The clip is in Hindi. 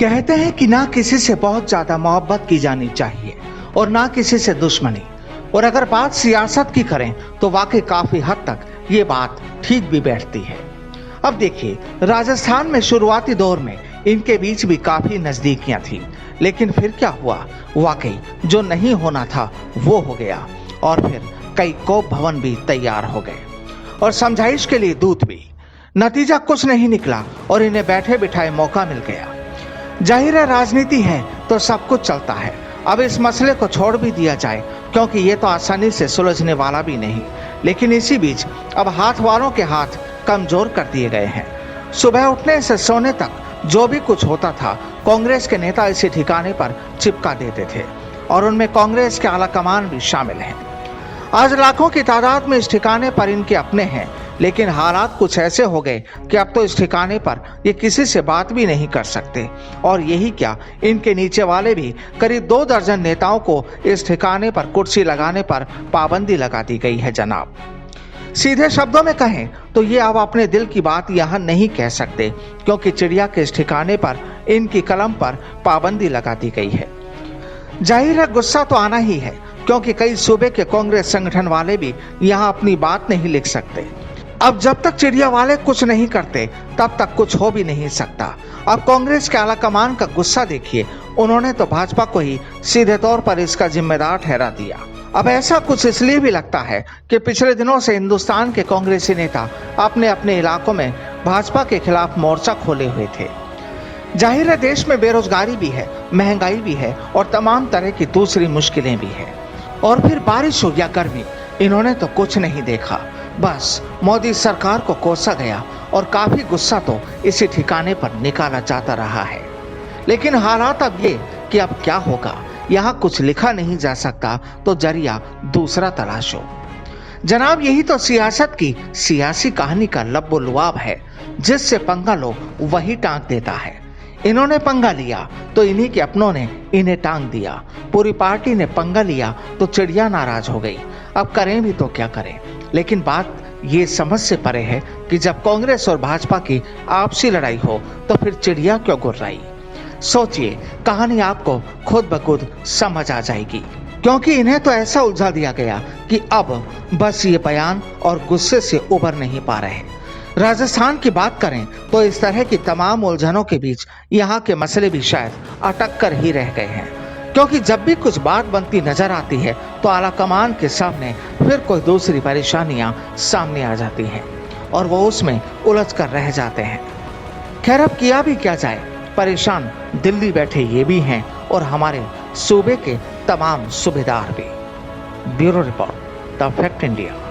कहते हैं कि ना किसी से बहुत ज्यादा मोहब्बत की जानी चाहिए और ना किसी से दुश्मनी। और अगर बात सियासत की करें तो वाकई काफी हद तक ये बात ठीक भी बैठती है। अब देखिए, राजस्थान में शुरुआती दौर में इनके बीच भी काफी नजदीकियां थी, लेकिन फिर क्या हुआ, वाकई जो नहीं होना था वो हो गया और फिर कई कोप भवन भी तैयार हो गए और समझाइश के लिए दूत भी। नतीजा कुछ नहीं निकला और इन्हें बैठे बिठाए मौका मिल गया। जाहिर है, राजनीति है तो सब कुछ चलता है। अब इस मसले को छोड़ भी दिया जाए क्योंकि ये तो आसानी से सुलझने वाला भी नहीं। लेकिन इसी बीच अब हाथ वालों के हाथ कमजोर कर दिए गए हैं। सुबह उठने से सोने तक जो भी कुछ होता था, कांग्रेस के नेता इसी ठिकाने पर चिपका देते थे और उनमें कांग्रेस के आला कमान भी शामिल हैं। आज लाखों की तादाद में इस ठिकाने पर इनके अपने हैं, लेकिन हालात कुछ ऐसे हो गए कि अब तो इस ठिकाने पर ये किसी से बात भी नहीं कर सकते। और यही क्या, इनके नीचे वाले भी करीब 2 दर्जन नेताओं को इस ठिकाने पर कुर्सी लगाने पर पाबंदी लगा दी गई है जनाब। सीधे शब्दों में कहें तो ये अब अपने दिल की बात यहाँ नहीं कह सकते क्योंकि चिड़िया के इस ठिकाने पर इनकी कलम पर पाबंदी लगा दी गई है। जाहिर है, गुस्सा तो आना ही है क्योंकि कई सूबे के कांग्रेस संगठन वाले भी यहाँ अपनी बात नहीं लिख सकते। अब जब तक चिड़िया वाले कुछ नहीं करते तब तक कुछ हो भी नहीं सकता। अब कांग्रेस के आला कमान का गुस्सा देखिए, उन्होंने तो भाजपा को ही सीधे तौर पर इसका जिम्मेदार ठहरा दिया। अब ऐसा कुछ इसलिए भी लगता है कि पिछले दिनों से हिंदुस्तान के कांग्रेसी नेता अपने अपने इलाकों में भाजपा के खिलाफ मोर्चा खोले हुए थे। जाहिर है, देश में बेरोजगारी भी है, महंगाई भी है और तमाम तरह की दूसरी मुश्किलें भी है। और फिर बारिश हो या गर्मी, इन्होंने तो कुछ नहीं देखा। बस मोदी सरकार को कोसा गया और काफी गुस्सा तो इसी ठिकाने पर निकाला जाता रहा है। लेकिन हालात अब ये कि अब क्या होगा, यहाँ कुछ लिखा नहीं जा सकता तो जरिया दूसरा तलाशो। जनाब, यही तो सियासत की सियासी कहानी का लब्बो-लुआब है। जिससे पंगा लो वही टांग देता है। इन्होंने पंगा लिया तो इन्हीं के अपनों ने इन्हें टांग दिया। पूरी पार्टी ने पंगा लिया तो चिड़िया नाराज हो गई। अब करें भी तो क्या करें। लेकिन बात ये समझ से परे है कि जब कांग्रेस और भाजपा की आपसी लड़ाई हो तो फिर चिड़िया क्यों गुर्राई। सोचिए, कहानी आपको खुद ब खुद समझ आ जाएगी क्योंकि इन्हें तो ऐसा उलझा दिया गया कि अब बस ये बयान और गुस्से से उबर नहीं पा रहे। राजस्थान की बात करें तो इस तरह की तमाम उलझनों के बीच यहाँ के मसले भी शायद अटक कर ही रह गए हैं क्योंकि जब भी कुछ बात बनती नजर आती है तो आला कमान के सामने फिर कोई दूसरी परेशानियां सामने आ जाती हैं और वो उसमें उलझ कर रह जाते हैं। खैर, अब किया भी क्या जाए, परेशान दिल्ली बैठे ये भी हैं और हमारे सूबे के तमाम सूबेदार भी। Bureau report, the fact India.